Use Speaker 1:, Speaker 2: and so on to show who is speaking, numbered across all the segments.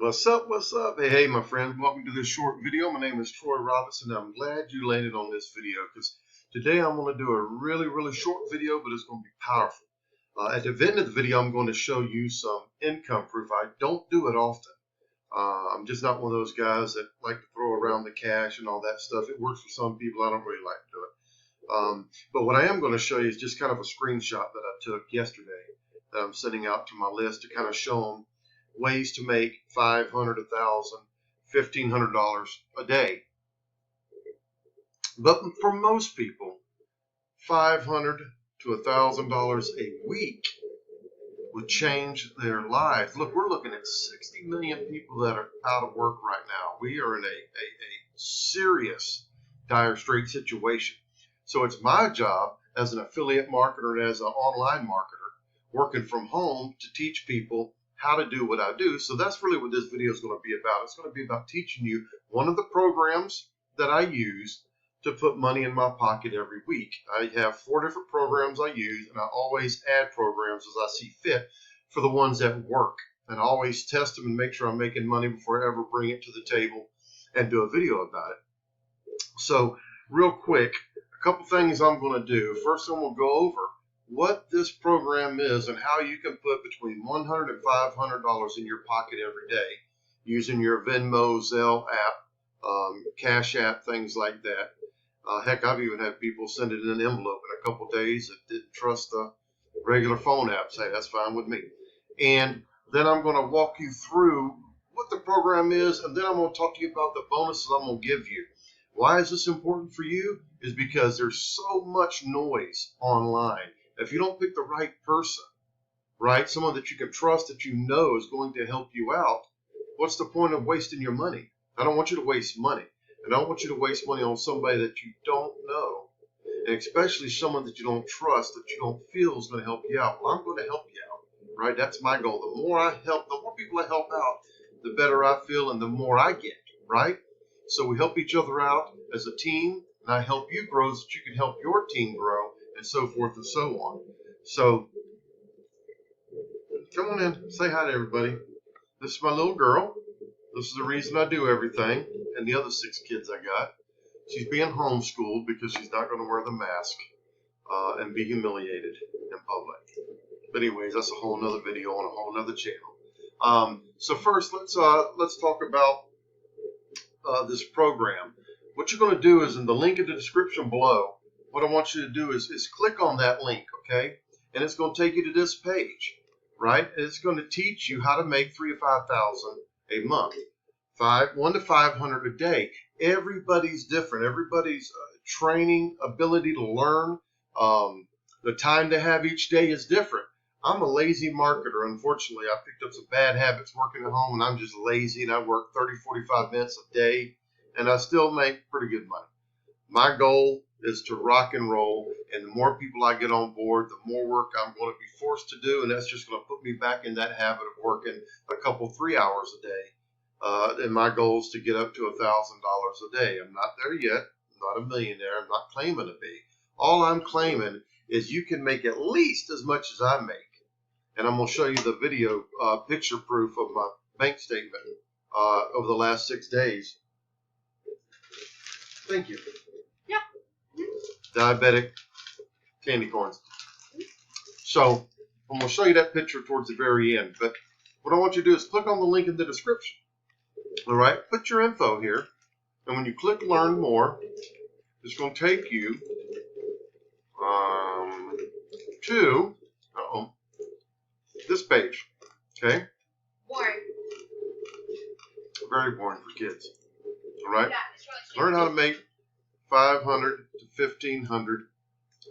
Speaker 1: What's up? What's up? Hey, my friends. Welcome to this short video. My name is Troy Robison. I'm glad you landed on this video because today I'm going to do a really short video, but it's going to be powerful. At the end of the video, I'm going to show you some income proof. I don't do it often. I'm just not one of those guys that like to throw around the cash and all that stuff. It works for some people. I don't really like to do it. But what I am going to show you is just kind of a screenshot that I took yesterday that I'm sending out to my list to kind of show them ways to make $500, $1,000, $1,500 a day. But for most people, $500 to $1,000 a week would change their lives. Look, we're looking at 60 million people that are out of work right now. We are in a serious, dire straight situation. So it's my job as an affiliate marketer and as an online marketer working from home to teach people how to do what I do. So that's really what this video is going to be about. It's going to be about teaching you one of the programs that I use to put money in my pocket every week. I have 4 different programs I use, and I always add programs as I see fit for the ones that work. And I always test them and make sure I'm making money before I ever bring it to the table and do a video about it. So real quick, a couple things I'm going to do. First, I'm going to go over what this program is and how you can put between $100 and $500 in your pocket every day using your Venmo, Zelle app, Cash App, things like that. Heck, I've even had people send it in an envelope in a couple days that didn't trust the regular phone apps. Hey, that's fine with me. And then I'm going to walk you through what the program is, and then I'm going to talk to you about the bonuses I'm going to give you. Why is this important for you? Is because there's so much noise online. If you don't pick the right person, right, someone that you can trust that you know is going to help you out, what's the point of wasting your money? I don't want you to waste money. I don't want you to waste money on somebody that you don't know, and especially someone that you don't trust, that you don't feel is going to help you out. Well, I'm going to help you out, right? That's my goal. The more I help, the more people I help out, the better I feel and the more I get, right? So we help each other out as a team, and I help you grow so that you can help your team grow, and so forth and so on. So come on in, say hi to everybody. This is my little girl. This is the reason I do everything, and the other 6 kids I got. She's being homeschooled because she's not going to wear the mask and be humiliated in public. But anyways, that's a whole nother video on a whole nother channel. So first, let's talk about this program. What you're going to do is in the link in the description below, what I want you to do is click on that link, okay? And it's going to take you to this page, right? It's going to teach you how to make $3,000 to $5,000 a month, $100 to $500 a day. Everybody's different. Everybody's training, ability to learn, the time to have each day is different. I'm a lazy marketer. Unfortunately, I picked up some bad habits working at home, and I'm just lazy, and I work 30, 45 minutes a day, and I still make pretty good money. My goal is to rock and roll, and the more people I get on board, the more work I'm going to be forced to do, and that's just going to put me back in that habit of working a couple, 3 hours a day. And my goal is to get up to $1,000 a day. I'm not there yet. I'm not a millionaire. I'm not claiming to be. All I'm claiming is you can make at least as much as I make. And I'm going to show you the video picture proof of my bank statement over the last 6 days. Thank you.
Speaker 2: Yeah.
Speaker 1: Diabetic candy corns. So I'm going to show you that picture towards the very end. But what I want you to do is click on the link in the description. All right, put your info here. And when you click Learn More, it's going to take you to this page. Okay?
Speaker 2: Boring.
Speaker 1: Very boring for kids. All right?
Speaker 2: Yeah, it's really
Speaker 1: Learn how to make $500 to $1,500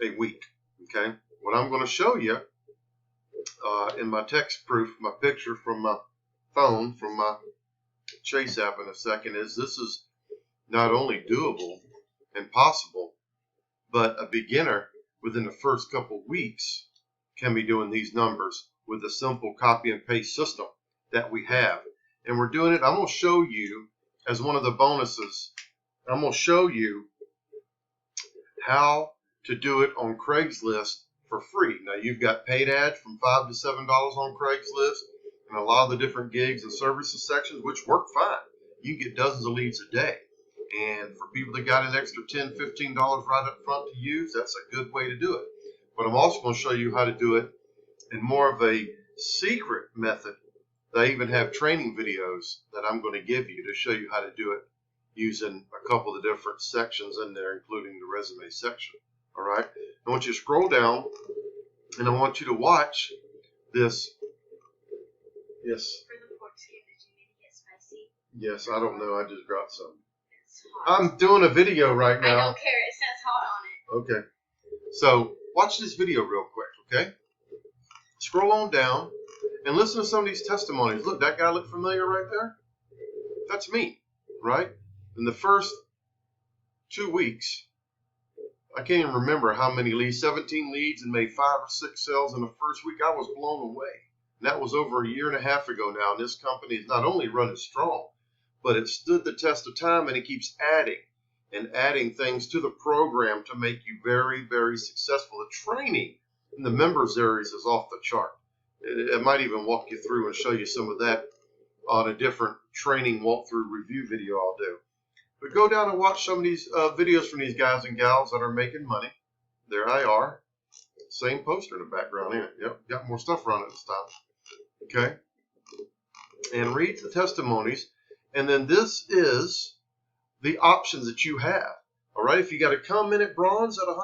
Speaker 1: a week. Okay? What I'm going to show you in my text proof, my picture from my phone, from my Chase app in a second, is this is not only doable and possible, but a beginner within the first couple weeks can be doing these numbers with a simple copy and paste system that we have. And we're doing it, I'm going to show you as one of the bonuses, I'm going to show you how to do it on Craigslist for free. Now you've got paid ads from $5 to $7 on Craigslist, and a lot of the different gigs and services sections, which work fine. You can get dozens of leads a day. And for people that got an extra $10, $15 right up front to use, that's a good way to do it. But I'm also going to show you how to do it in more of a secret method. I even have training videos that I'm going to give you to show you how to do it using a couple of the different sections in there, including the resume section. All right. I want you to scroll down, and I want you to watch this. Yes.
Speaker 2: For the pork skin, did you make it get spicy?
Speaker 1: Yes, I don't know. I just got some.
Speaker 2: It's hot.
Speaker 1: I'm doing a video right now.
Speaker 2: I don't care. It says hot on it.
Speaker 1: Okay. So watch this video real quick, okay? Scroll on down and listen to some of these testimonies. Look, that guy look familiar right there? That's me, right? In the first 2 weeks, I can't even remember how many leads, 17 leads, and made 5 or 6 sales in the first week. I was blown away. And that was over a year and a half ago now. And this company is not only running strong, but it stood the test of time, and it keeps adding and adding things to the program to make you very, very successful. The training in the members areas is off the chart. I might even walk you through and show you some of that on a different training walkthrough review video I'll do. But go down and watch some of these videos from these guys and gals that are making money. There I are. Same poster in the background, ain't it? Yep, got more stuff running this time. Okay. And read the testimonies. And then this is the options that you have. All right. If you got to come in at bronze at $100,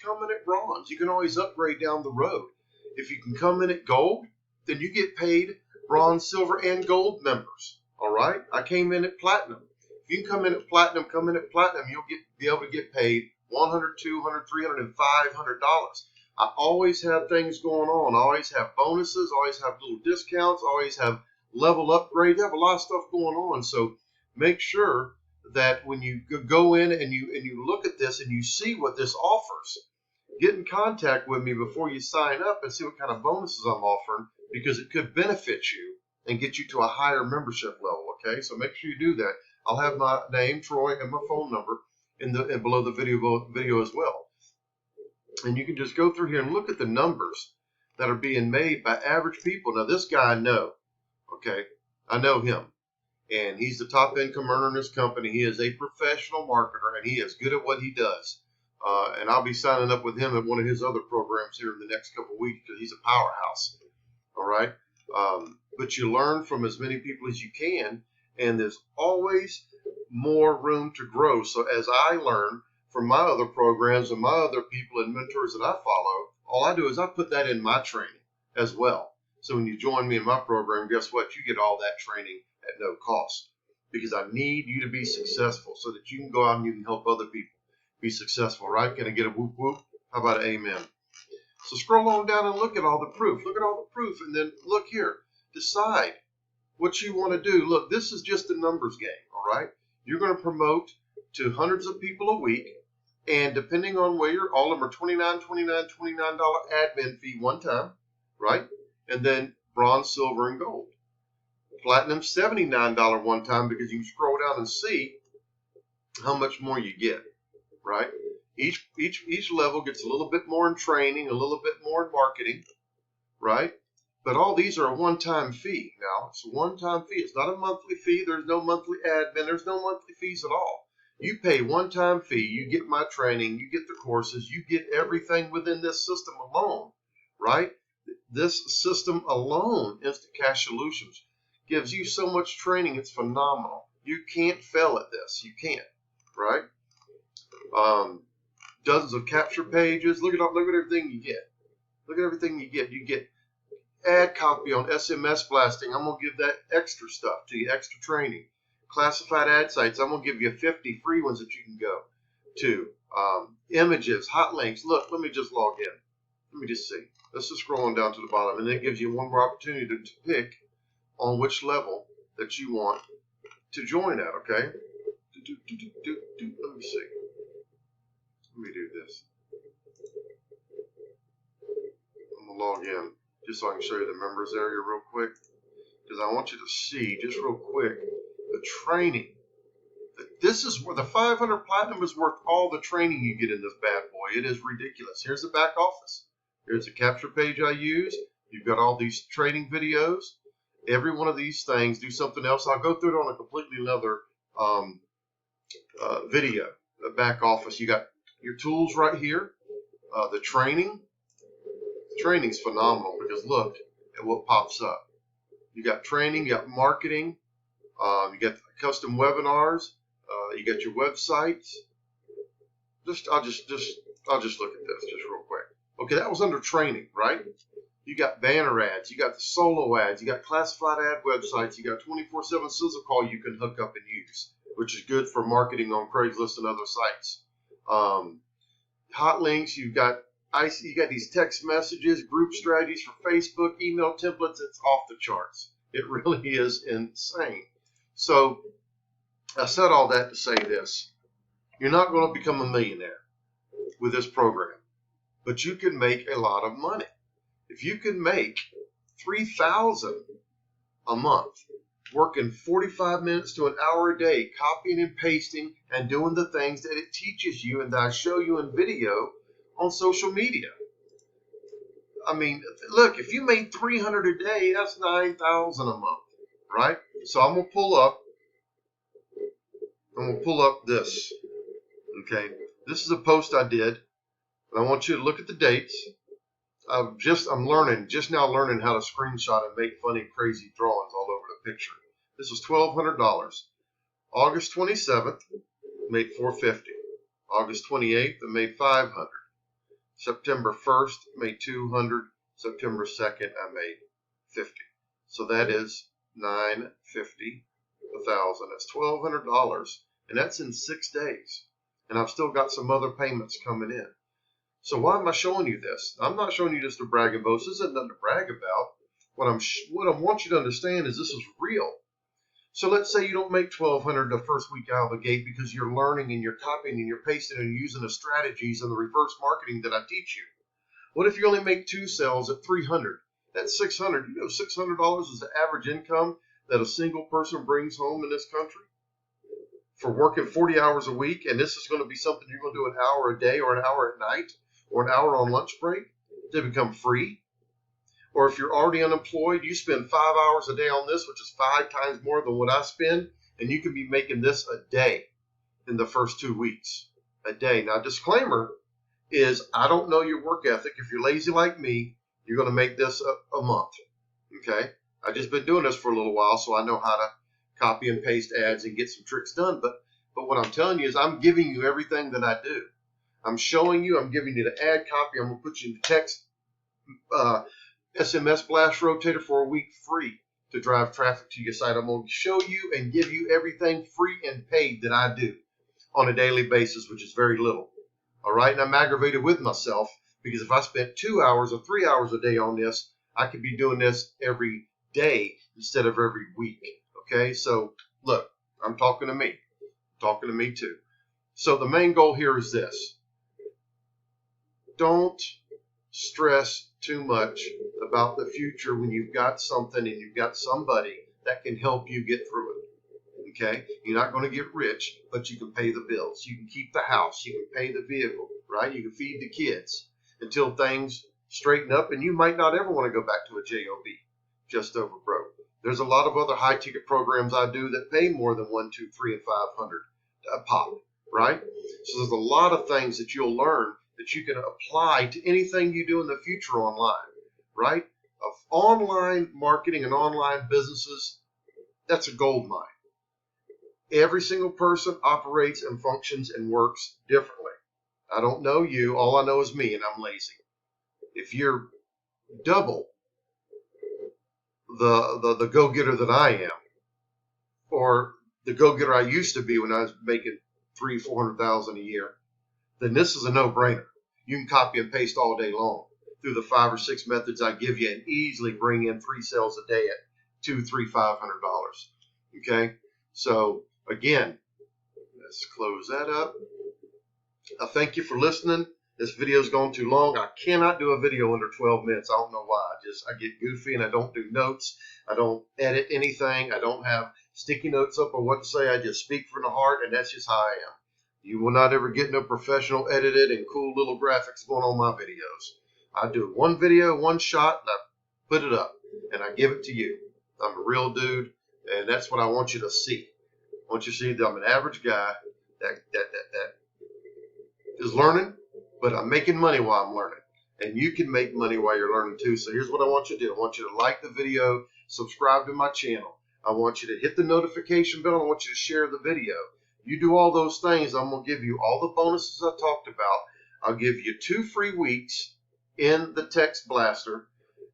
Speaker 1: come in at bronze. You can always upgrade down the road. If you can come in at gold, then you get paid bronze, silver, and gold members. All right. I came in at platinum. If you can come in at platinum, you'll be able to get paid $100, $200, $300, and $500. I always have things going on. I always have bonuses, always have little discounts, always have level upgrades. I have a lot of stuff going on. So make sure that when you go in and you look at this and you see what this offers, get in contact with me before you sign up and see what kind of bonuses I'm offering, because it could benefit you and get you to a higher membership level. Okay, so make sure you do that. I'll have my name, Troy, and my phone number in below the video as well. And you can just go through here and look at the numbers that are being made by average people. Now, this guy I know. Okay, I know him. And he's the top income earner in this company. He is a professional marketer, and he is good at what he does. And I'll be signing up with him at one of his other programs here in the next couple of weeks because he's a powerhouse. All right. But you learn from as many people as you can, and there's always more room to grow. So as I learn from my other programs and my other people and mentors that I follow, all I do is I put that in my training as well. So when you join me in my program, guess what? You get all that training at no cost, because I need you to be successful so that you can go out and you can help other people be successful, right? Can I get a whoop whoop? How about an amen? So scroll on down and look at all the proof. Look at all the proof, and then look here. Decide what you want to do. Look, this is just a numbers game, all right? You're going to promote to hundreds of people a week, and depending on where you're, all of them are $29 admin fee one time, right? And then bronze, silver, and gold. Platinum, $79 one time, because you can scroll down and see how much more you get, right? Each level gets a little bit more in training, a little bit more in marketing, right? But all these are a one-time fee. Now, it's a one-time fee. It's not a monthly fee. There's no monthly admin. There's no monthly fees at all. You pay one-time fee. You get my training. You get the courses. You get everything within this system alone, right? This system alone, Instant Cash Solutions, gives you so much training. It's phenomenal. You can't fail at this. You can't, right? Dozens of capture pages. Look at everything you get. Look at everything you get. You get ad copy on SMS blasting. I'm going to give that extra stuff to you, extra training. Classified ad sites. I'm going to give you 50 free ones that you can go to. Images, hot links. Look, let me just log in. Let me just see. Let's just scroll on down to the bottom, and then it gives you one more opportunity to pick on which level that you want to join at, okay? Let me see. Let me do this. I'm going to log in just so I can show you the members area real quick, because I want you to see just real quick the training. This is where the 500 Platinum is worth all the training you get in this bad boy. It is ridiculous. Here's the back office. Here's the capture page I use. You've got all these training videos. Every one of these things, do something else. I'll go through it on a completely another video. The back office, you got your tools right here. The training. Training's phenomenal because look at what pops up. You got training, you got marketing, you got custom webinars, you got your websites. I'll just look at this just real quick. Okay, that was under training, right? You got banner ads, you got the solo ads, you got classified ad websites, you got 24/7 sizzle call you can hook up and use, which is good for marketing on Craigslist and other sites. Hot links, you got these text messages, group strategies for Facebook, email templates. It's off the charts. It really is insane. So I said all that to say this. You're not going to become a millionaire with this program, but you can make a lot of money. If you can make $3,000 a month, working 45 minutes to an hour a day, copying and pasting and doing the things that it teaches you and that I show you in video on social media. I mean, look, if you made $300 a day, that's $9,000 a month, right? So I'm gonna pull up this. Okay, this is a post I did. I want you to look at the dates. I'm just now learning how to screenshot and make funny, crazy drawings all over the picture. This was $1,200. August 27th, made $450. August 28th, I made $500. September 1st, made $200. September 2nd, I made $50. So that is $950, $1,000. That's $1,200, and that's in 6 days. And I've still got some other payments coming in. So why am I showing you this? I'm not showing you just to brag and boast. This isn't nothing to brag about. What I want you to understand is this is real. So let's say you don't make $1,200 the first week out of the gate because you're learning and you're copying and you're pasting and using the strategies and the reverse marketing that I teach you. What if you only make 2 sales at $300? That's $600. You know $600 is the average income that a single person brings home in this country for working 40 hours a week, and this is going to be something you're going to do an hour a day or an hour at night or an hour on lunch break to become free. Or if you're already unemployed, you spend 5 hours a day on this, which is 5 times more than what I spend, and you can be making this a day in the first 2 weeks. A day. Now, disclaimer is I don't know your work ethic. If you're lazy like me, you're going to make this a month. Okay? I've just been doing this for a little while, so I know how to copy and paste ads and get some tricks done. But what I'm telling you is I'm giving you everything that I do. I'm showing you, I'm giving you the ad copy. I'm going to put you in the text SMS BLAST rotator for a week free to drive traffic to your site. I'm going to show you and give you everything free and paid that I do on a daily basis, which is very little. All right, and I'm aggravated with myself because if I spent 2 hours or 3 hours a day on this, I could be doing this every day instead of every week. Okay, so look, I'm talking to me. I'm talking to me too. So the main goal here is this. Don't stress too much about the future when you've got something and you've got somebody that can help you get through it. Okay? You're not going to get rich, but you can pay the bills. You can keep the house. You can pay the vehicle, right? You can feed the kids until things straighten up, and you might not ever want to go back to a job, just over broke. There's a lot of other high-ticket programs I do that pay more than $1, $2, $3, and $500 a pop, right? So there's a lot of things that you'll learn that you can apply to anything you do in the future online, right? Of online marketing and online businesses, that's a gold mine. Every single person operates and functions and works differently. I don't know you. All I know is me, and I'm lazy. If you're double the go-getter that I am, or the go-getter I used to be when I was making $300,000-$400,000 a year, then this is a no-brainer. You can copy and paste all day long through the 5 or 6 methods I give you and easily bring in 3 sales a day at $200, $300, $500. Okay, so again, let's close that up. I thank you for listening. This video's gone too long. I cannot do a video under 12 minutes. I don't know why. I get goofy and I don't do notes. I don't edit anything. I don't have sticky notes up on what to say. I just speak from the heart, and that's just how I am. You will not ever get no professional edited and cool little graphics going on my videos. I do one video, one shot, and I put it up, and I give it to you. I'm a real dude, and that's what I want you to see. I want you to see that I'm an average guy that is learning, but I'm making money while I'm learning. And you can make money while you're learning too. So here's what I want you to do. I want you to like the video, subscribe to my channel. I want you to hit the notification bell. I want you to share the video. You do all those things, I'm going to give you all the bonuses I talked about. I'll give you 2 free weeks in the Text Blaster,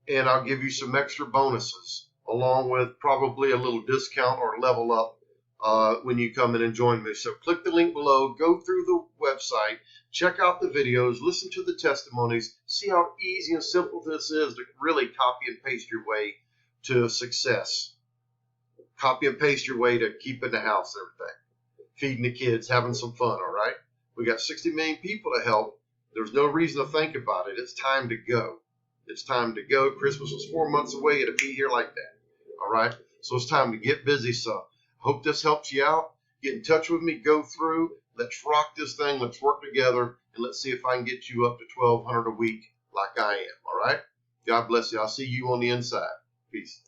Speaker 1: and I'll give you some extra bonuses, along with probably a little discount or level up when you come in and join me. So click the link below, go through the website, check out the videos, listen to the testimonies, see how easy and simple this is to really copy and paste your way to success. Copy and paste your way to keeping the house, everything. Feeding the kids, having some fun, all right? We got 60 million people to help. There's no reason to think about it. It's time to go. It's time to go. Christmas was 4 months away. It'll be here like that, all right? So it's time to get busy. So hope this helps you out. Get in touch with me. Go through. Let's rock this thing. Let's work together, and let's see if I can get you up to $1,200 a week like I am, all right? God bless you. I'll see you on the inside. Peace.